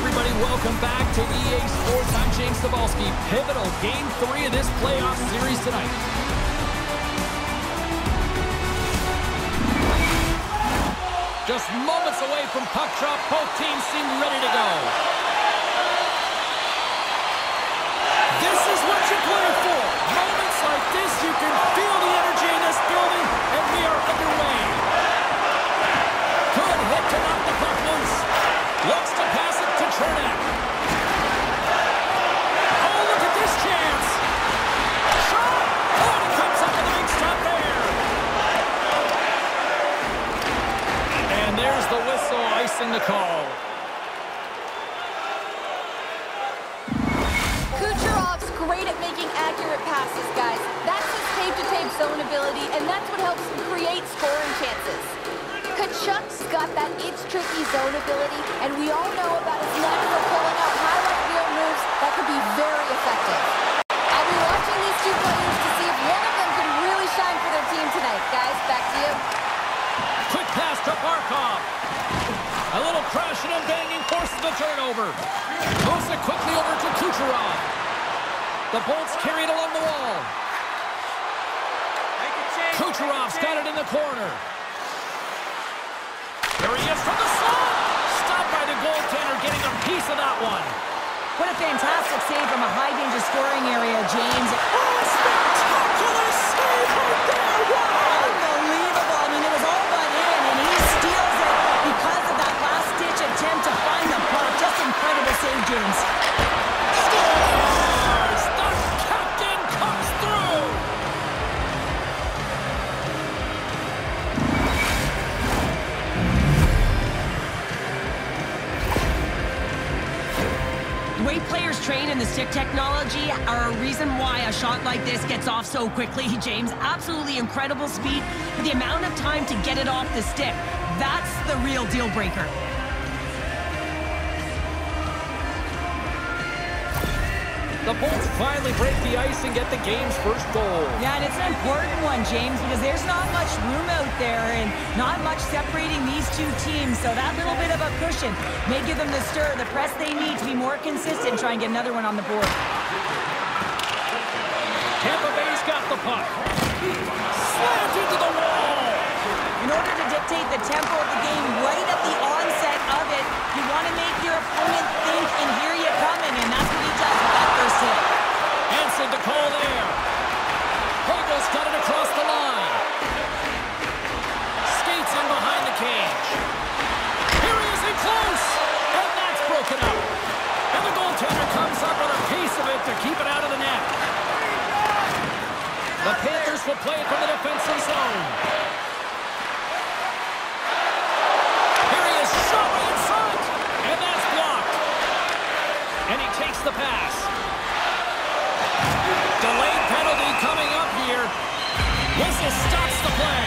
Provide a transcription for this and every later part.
everybody. Welcome back to EA Sports. I'm James Cebulski. Pivotal Game 3 of this playoff series tonight. Just moments away from puck drop. Both teams seem ready to go. This is what you play for. Moments like this, you can feel the energy in this building, and we are underway. Good hit to knock the puck loose. Looks to pass it to Chernak. Oh, look at this chance. Shot. Oh, and he comes up with a big stop there. And there's the whistle, icing the call. Kucherov's great at making accurate passes, guys. That's his tape-to-tape zone ability, and that's what helps him create scoring chances. Tkachuk's got that it's-tricky zone ability, and we all know about his knack for pulling out highlight reel moves that could be very effective. I'll be watching these two players to see if one of them can really shine for their team tonight. Guys, back to you. Quick pass to Barkov. A little crashing and banging forces the turnover. Moves it quickly over to Kucherov. The Bolts carry it along the wall. Kucherov's got it in the corner. There he is from the slot. Stopped by the goaltender, getting a piece of that one. What a fantastic save from a high-danger scoring area, James. Oh, spectacular save right there. Wow. Unbelievable. I mean, it was all but in, and he steals it because of that last-ditch attempt to find the puck. Just incredible save, James. Scores! The captain comes through. The way players train in the stick technology are a reason why a shot like this gets off so quickly, James. Absolutely incredible speed, but the amount of time to get it off the stick, that's the real deal breaker. The Bolts finally break the ice and get the game's first goal. Yeah, and it's an important one, James, because there's not much room out there and not much separating these two teams, so that little bit of a cushion may give them the stir, the press they need to be more consistent and try and get another one on the board. Tampa Bay's got the puck. Slammed into the wall. In order to dictate the tempo of the game right at the onset of it, you want to make your opponent think and hear you coming, and that's what he does with that first hit. Answered the call there. Hogel's got it across the line. Skates in behind the cage. Here he is in close, and that's broken up. And the goaltender comes up with a piece of it to keep it out of the net. The Panthers will play it from the defensive zone. Here he is, shot right in front, and that's blocked. And he takes the pass. Delayed penalty coming up here. Whistle stops the play.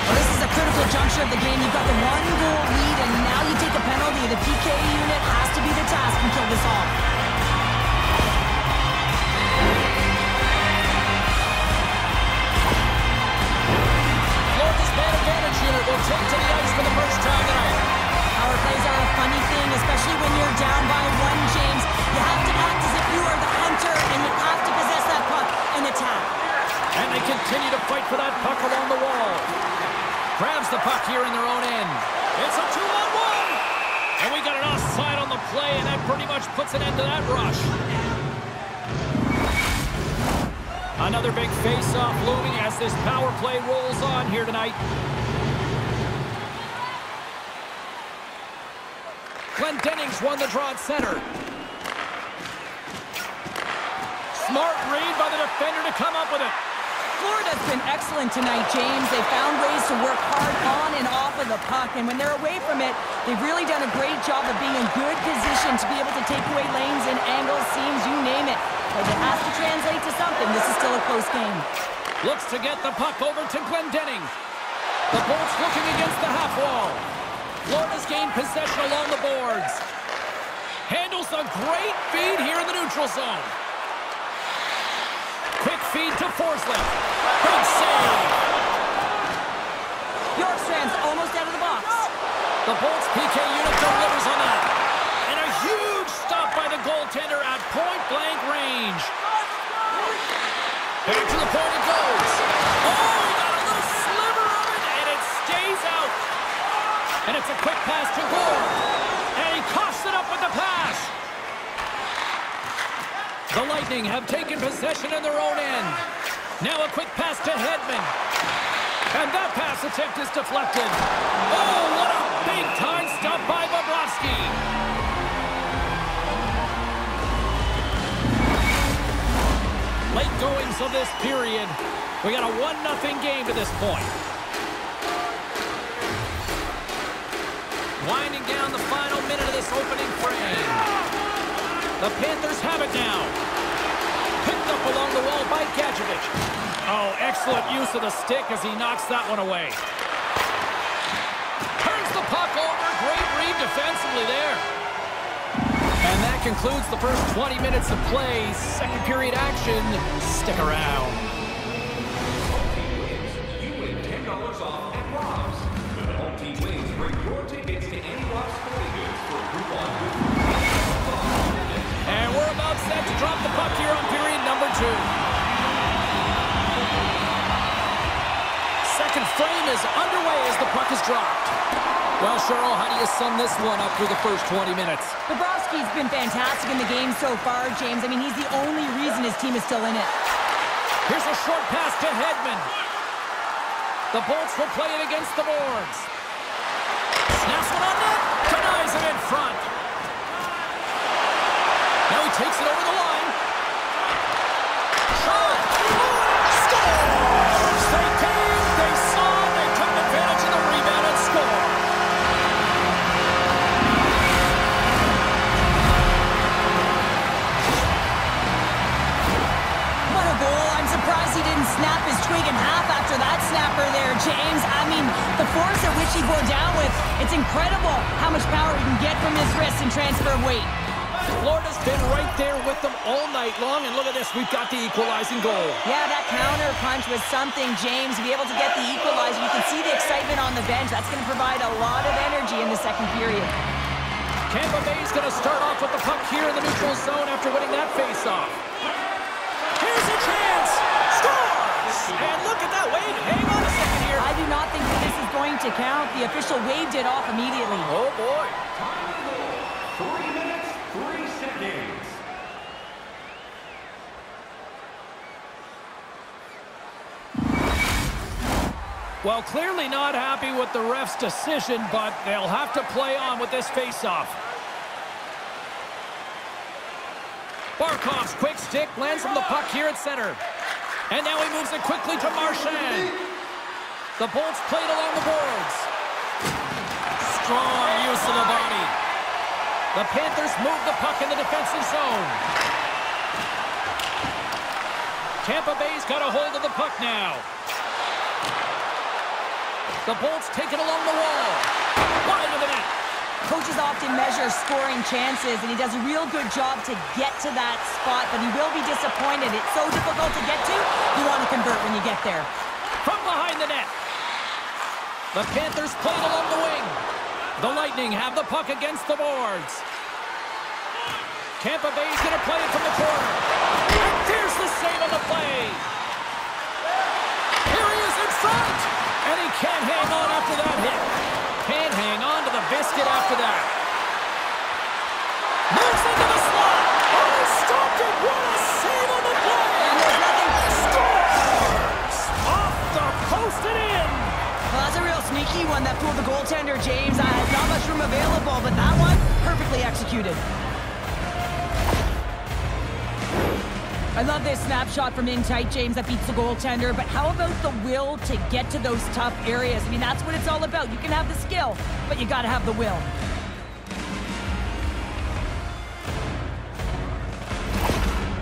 Well, this is a critical juncture of the game. You've got the one-goal lead, and now you take a penalty. The PK unit has to be the task and kill this off. Florida's man advantage unit will take to the ice for the first time tonight. Power plays are a funny thing, especially when you're down by one, James. You have to act as if you are the hunter, and you have to possess that puck and attack. And they continue to fight for that puck along the wall. Grabs the puck here in their own end. It's a 2-on-1. And we got an offside on the play, and that pretty much puts an end to that rush. Another big face-off looming as this power play rolls on here tonight. Glendening's won the draw at center. Smart read by the defender to come up with it. Florida's been excellent tonight, James. They found ways to work hard on and off of the puck, and when they're away from it, they've really done a great job of being in good position to be able to take away lanes and angles, seams, you name it. But it has to translate to something. This is still a close game. Looks to get the puck over to Glendening. The Bolts looking against the half wall. Florida's gained possession along the boards. Handles a great feed here in the neutral zone. Quick feed to Forsling. Big save. Bjorkstrand's almost out of the box. The Bolts PK unit delivers on that. And a huge Lightning have taken possession in their own end. Now a quick pass to Hedman. And that pass attempt is deflected. Oh, what a big-time stop by Bobrovsky. Late goings of this period. We got a 1-0 game to this point. Winding down the final minute of this opening frame. The Panthers have it now. Picked up along the wall by Gadjevich. Oh, excellent use of the stick as he knocks that one away. Turns the puck over. Great read defensively there. And that concludes the first 20 minutes of play. Second period action. Stick around. You win $10 off at Rob's. When the home team wins, bring your tickets to any Rob's Sporting Goods for a coupon with and we're about set to drop the puck here on period number 2. Second frame is underway as the puck is dropped. Well, Cheryl, how do you sum this one up through the first 20 minutes? Bobrovsky's been fantastic in the game so far, James. I mean, he's the only reason his team is still in it. Here's a short pass to Hedman. The Bolts will play it against the boards. Snaps one on net. Denies it in front. Now he takes it over the line. Shot! Scores! They came, they saw, they took advantage of the rebound and scored. What a goal. I'm surprised he didn't snap his twig in half after that snapper there, James. I mean, the force at which he bore down with, it's incredible how much power he can get from his wrist and transfer of weight. Florida's been right there with them all night long, and look at this, we've got the equalizing goal. Yeah, that counter punch was something, James. To be able to get the equalizer, you can see the excitement on the bench. That's going to provide a lot of energy in the second period. Tampa Bay's going to start off with the puck here in the neutral zone after winning that faceoff. Here's a chance! Scores! And look at that, Wade, hang on a second here. I do not think that this is going to count. The official waved it off immediately. Oh, boy. 3 minutes, 3 seconds. Well, clearly not happy with the ref's decision, but they'll have to play on with this faceoff. Barkov's quick stick lands him the puck here at center. And now he moves it quickly to Marchand. The Bolts played along the boards. Strong use of the body. The Panthers move the puck in the defensive zone. Tampa Bay's got a hold of the puck now. The Bolts take it along the wall. Wide of the net. Coaches often measure scoring chances, and he does a real good job to get to that spot, but he will be disappointed. It's so difficult to get to, you want to convert when you get there. From behind the net. The Panthers play it along the wing. The Lightning have the puck against the boards. Tampa Bay's going to play it from the corner. And there's the save on the play. Here he is in front. And he can't hang on after that hit. Can't hang on to the biscuit after that. Moves into the slot. Oh, he stopped it. What a save on the play. And there's nothing. Scores! Off the post and in. Well, that's a real sneaky one that fooled the goaltender, James. I had not much room available, but that one, perfectly executed. I love this snapshot from in tight, James, that beats the goaltender, but how about the will to get to those tough areas? I mean, that's what it's all about. You can have the skill, but you got to have the will.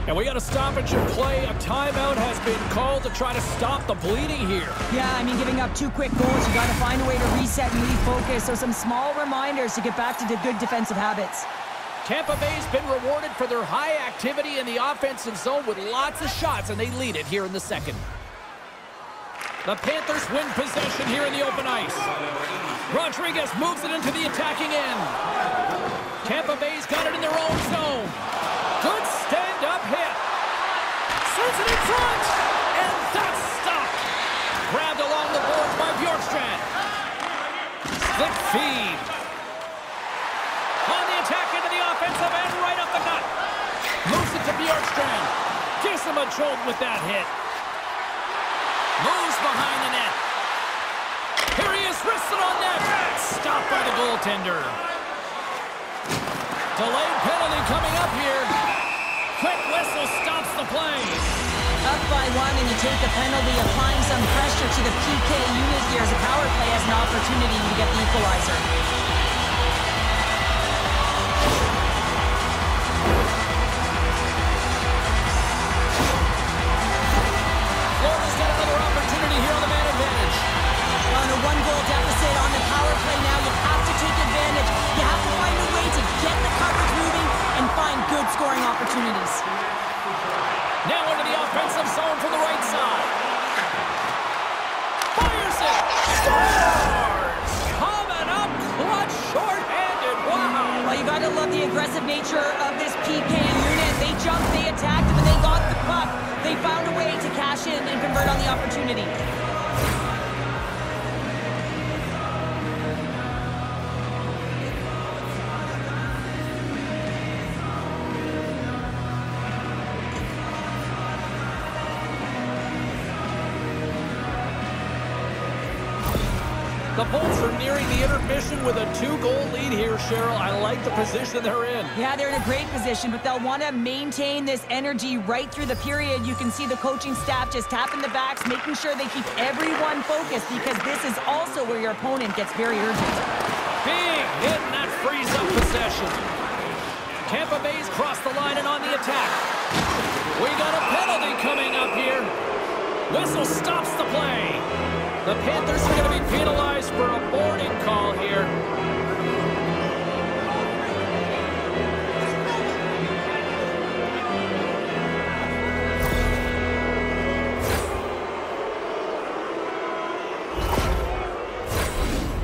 And we got a stoppage in play. A timeout has been called to try to stop the bleeding here. Yeah, I mean, giving up 2 quick goals, you got to find a way to reset and refocus. So some small reminders to get back to the good defensive habits. Tampa Bay's been rewarded for their high activity in the offensive zone with lots of shots, and they lead it here in the second. The Panthers win possession here in the open ice. Rodriguez moves it into the attacking end. Tampa Bay's got it in their own zone. Good stand-up hit. Sends it in front, and that's stopped. Grabbed along the boards by Bjorkstrand. Slick feed. On the attack into the offensive end, right up the gut. Moves it to Bjorkstrand. missing a jolt with that hit. Moves behind the net. Here he is, wristed on net. Stopped by the goaltender. Delayed penalty coming up here. Quick whistle stops the play. Up by 1 and you take a penalty, applying some pressure to the PK unit here as the power play has an opportunity to get the equalizer. Florida's got another opportunity here on the man advantage. On a 1-goal deficit on the power play now, you have to take advantage. You have to find a way to get the coverage moving and find good scoring opportunities. Now into the offensive zone from the right side. Fires it. Scores! Coming up clutch, short-handed. Wow! Well, you got to love the aggressive nature of this PK unit. They jumped, they attacked, but they got the puck. They found a way to cash in and convert on the opportunity. The Bolts are nearing the intermission with a 2-goal lead here, Cheryl. I like the position they're in. Yeah, they're in a great position, but they'll want to maintain this energy right through the period. You can see the coaching staff just tapping the backs, making sure they keep everyone focused, because this is also where your opponent gets very urgent. Big hit, and that frees up possession. Tampa Bay's crossed the line and on the attack. We got a penalty coming up here. Whistle stops the play. The Panthers are going to be penalized for a boarding call here.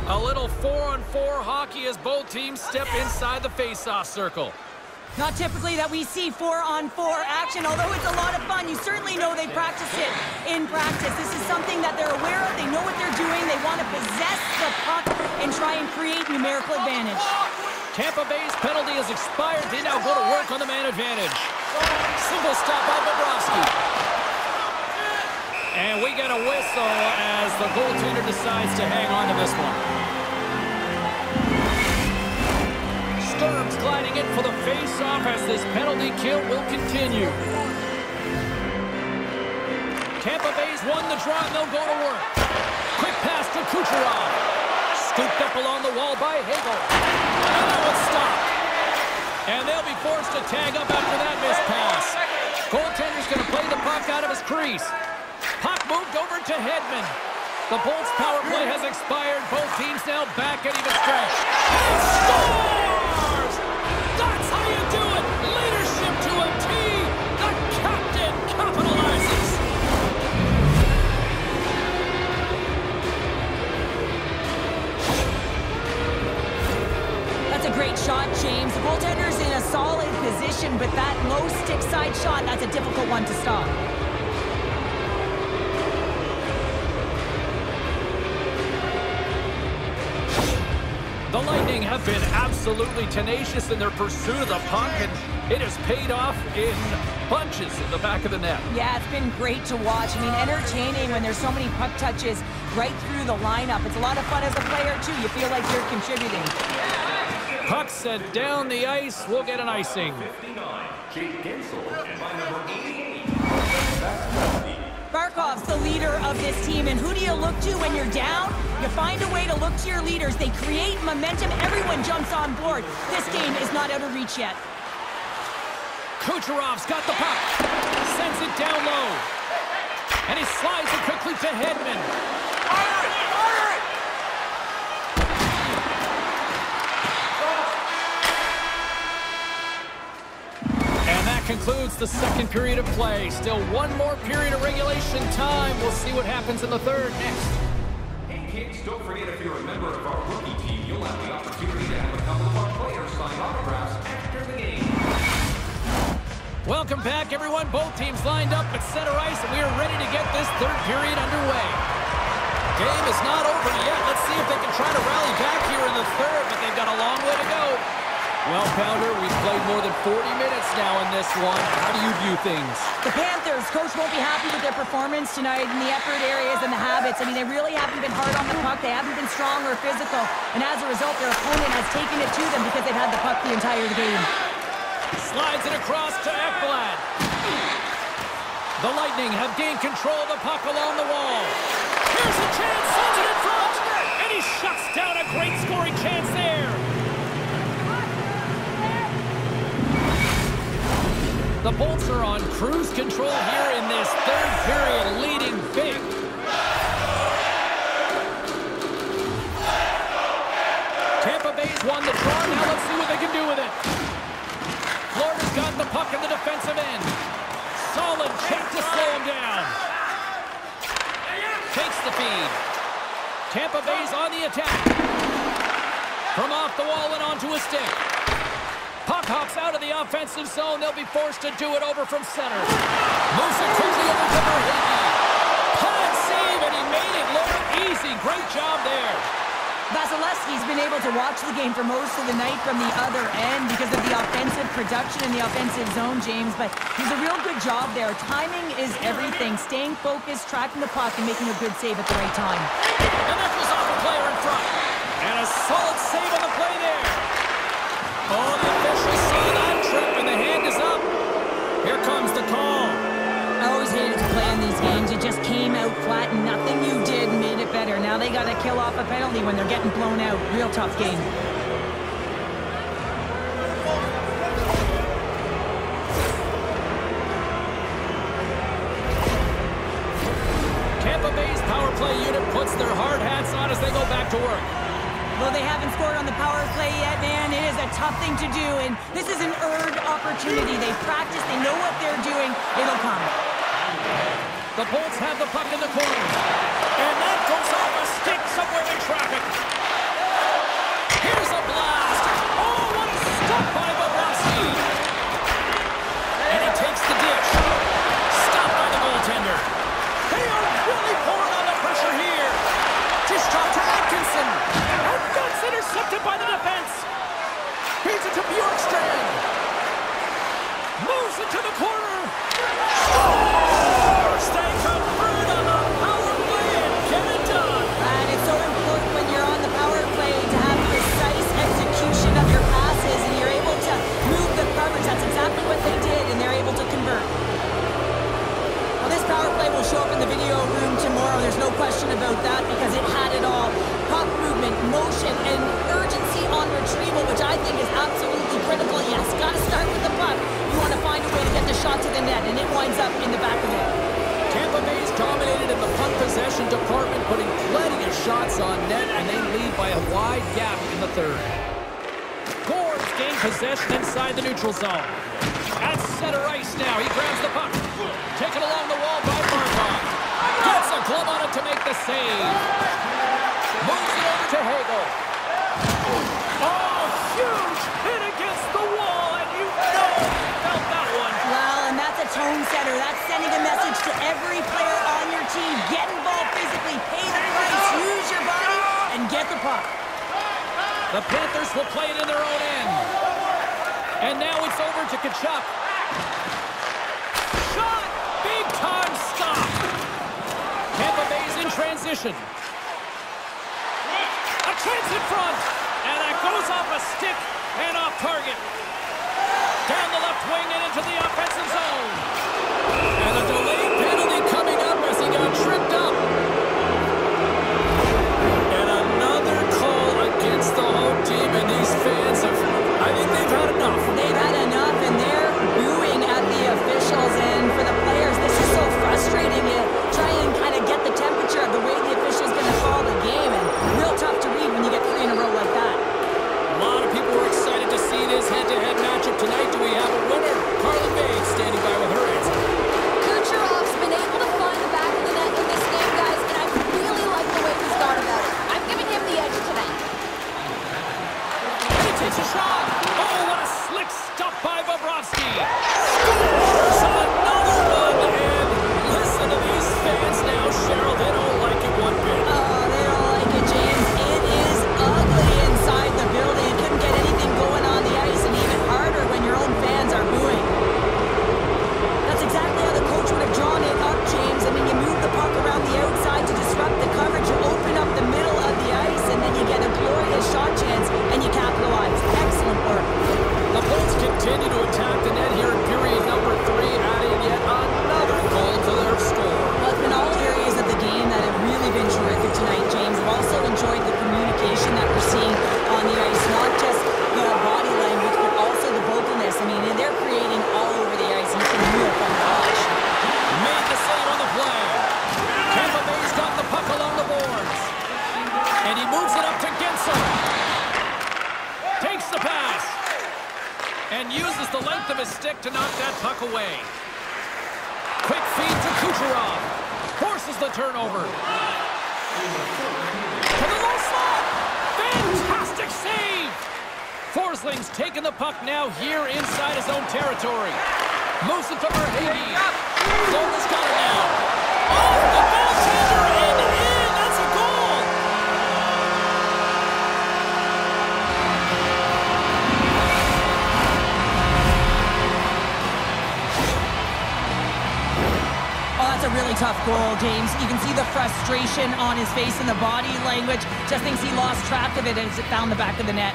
A little 4-on-4 hockey as both teams step inside the face-off circle. Not typically that we see 4-on-4 action, although it's a lot of fun. You certainly know they practice it in practice. This is something that they're aware of. They know what they're doing. They want to possess the puck and try and create numerical advantage. Tampa Bay's penalty has expired. They now go to work on the man advantage. Simple stop by Bobrovsky. And we get a whistle as the goaltender decides to hang on to this one. Sturm's gliding in for the face-off as this penalty kill will continue. Tampa Bay's won the draw and they'll go to work. Quick pass to Kucherov. Scooped up along the wall by Hagel. And that one's stopped. And they'll be forced to tag up after that missed pass. Goaltender's going to play the puck out of his crease. Puck moved over to Hedman. The Bolts' power play has expired. Both teams now back at even strength. Scores! That's how you do it! Leadership to a T! The captain capitalizes! That's a great shot, James. The goaltender's in a solid position, but that low stick side shot, that's a difficult one to stop. The Lightning have been absolutely tenacious in their pursuit of the puck, and it has paid off in bunches in the back of the net. Yeah, it's been great to watch. I mean, entertaining when there's so many puck touches right through the lineup. It's a lot of fun as a player, too. You feel like you're contributing. Puck sent down the ice. We'll get an icing. 59, Jake Gensel by number 88. Barkov's the leader of this team, and who do you look to when you're down? You find a way to look to your leaders. They create momentum. Everyone jumps on board. This game is not out of reach yet. Kucherov's got the puck. Sends it down low. And he slides it quickly to Hedman. Concludes the second period of play. Still one more period of regulation time. We'll see what happens in the third next. Hey kids, don't forget if you're a member of our rookie team, you'll have the opportunity to have a couple of our players sign autographs after the game. Welcome back, everyone. Both teams lined up at center ice, and we are ready to get this third period underway. Game is not over yet. Let's see if they can try to rally back here in the third, but they've got a long way to go. Well, Pounder, we've played more than 40 minutes now in this one. How do you view things? The Panthers, coach won't be happy with their performance tonight in the effort areas and the habits. I mean, they really haven't been hard on the puck. They haven't been strong or physical. And as a result, their opponent has taken it to them because they've had the puck the entire game. Slides it across to Ekblad. The Lightning have gained control of the puck along the wall. Here's a chance, sends it in front. And he shuts down a great scoring chance there. The Bolts are on cruise control here in this third period, leading big. Tampa Bay's won the draw. Now let's see what they can do with it. Florida's got the puck in the defensive end. Solid check to slow him down. Takes the feed. Tampa Bay's on the attack. From off the wall and onto a stick. Puck hops out of the offensive zone. They'll be forced to do it over from center. Moves it quickly over to Verhaeghe. Pad save, and he made it look easy. Great job there. Vasilevsky's been able to watch the game for most of the night from the other end because of the offensive production in the offensive zone, James, but he's a real good job there. Timing is everything. Staying focused, tracking the puck, and making a good save at the right time. And that was off a player in front. And a solid save on the play there. Oh, the officials saw that trip, and the hand is up. Here comes the call. I always hated to play in these games. It just came out flat, and nothing you did made it better. Now they got to kill off a penalty when they're getting blown out. Real tough game. Tampa Bay's power play unit puts their hard hats on as they go back to work. Though they haven't scored on the power play yet, man, it is a tough thing to do, and this is an earned opportunity. They practice, they know what they're doing. It'll come. The Bolts have the puck in the corner. And that goes off a stick somewhere in traffic. Here's a blast. Oh, what a stop by Bobrovsky. And he takes the dish. Stopped by the goaltender. They are really pouring on the pressure here. Dish drop to Atkinson. And that's intercepted by the defense. Feeds it to Bjorkstrand. Moves it to the corner. Scores! They convert on the power play and get it done. And it's so important when you're on the power play to have precise execution of your passes, and you're able to move the coverage. That's exactly what they did, and they're able to convert. Well, this power play will show up in the video room tomorrow. There's no question about that because it had it all. Puck movement, motion, and urgency on retrieval, which I think is absolutely critical. Yes, got to start with the puck. You want to find a way to get the shot to the net, and it winds up in the back of it. Tampa Bay's dominated in the puck possession department, putting plenty of shots on net, and they lead by a wide gap in the third. Gord's gained possession inside the neutral zone. At center ice now, he grabs the puck. Taken along the wall by Markov. Gets a glove on it to make the save. Moves it over to Hagel. Oh, huge hit against the wall, and you know he felt that one. Well, and that's a tone setter. That's sending a message to every player on your team. Get involved physically, pay the price, use your body, and get the puck. The Panthers will play it in their own end. And now it's over to Tkachuk. Shot! Big time stop. Tampa Bay's in transition. A chance in front. And that goes off a stick and off target. Down the left wing and into the offensive zone. And a delayed penalty coming up as he got tripped up. And another call against the home team, and these fans have, I think they've had enough. They've had enough, and they're booing at the officials. And for the players, this is so frustrating. You try and kind of get the temperature of the way the official's going to call the game, and real tough to read when you get 3 in a row like that. A lot of people were excited to see this head-to-head matchup tonight. Do we have I mean, they're creating all over the ice, and it's a real fun to watch. Made the save on the play. Tampa Bay's got the puck along the boards. And he moves it up to Gensel. Takes the pass. And uses the length of his stick to knock that puck away. Quick feed to Kucherov. Forces the turnover. To the low slot. Fantastic save. Forsling's taking the puck now here inside his own territory. Moves it to Verhaeghe. Florida's got it now. Off the goaltender and in. That's a goal. Oh, that's a really tough goal, James. You can see the frustration on his face and the body language. Just thinks he lost track of it as it found the back of the net.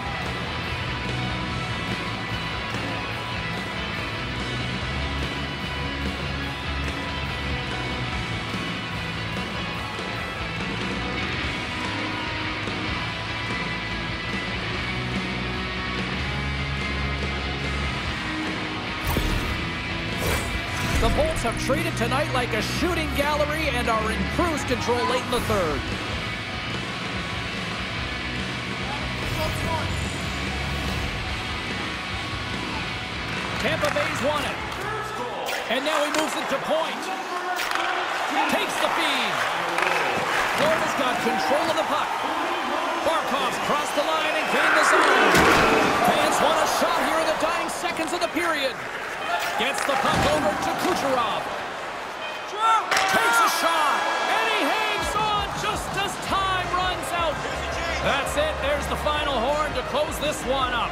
The Bolts have treated tonight like a shooting gallery and are in cruise control late in the third. Tampa Bay's won it. And now he moves it to point. Takes the feed. Florida's got control of the puck. Barkov's crossed the line and gained the zone. Fans want a shot here in the dying seconds of the period. Gets the puck over to Kucherov. Takes a shot, and he hangs on just as time runs out. That's it. There's the final horn to close this one up.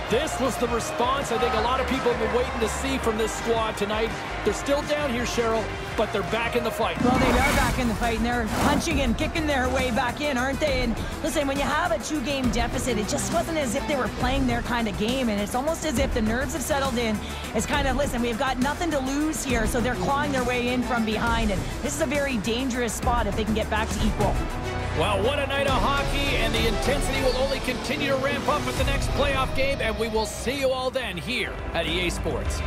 This was the response I think a lot of people have been waiting to see from this squad tonight. They're still down here, Cheryl, but they're back in the fight. Well, they are back in the fight, and they're punching and kicking their way back in, aren't they? And listen, when you have a two-game deficit, it just wasn't as if they were playing their kind of game, and it's almost as if the nerves have settled in. It's kind of, listen, we've got nothing to lose here, so they're clawing their way in from behind, and this is a very dangerous spot if they can get back to equal. Well, what a night of hockey, and the intensity will only continue to ramp up at the next playoff game, and we will see you all then here at EA Sports.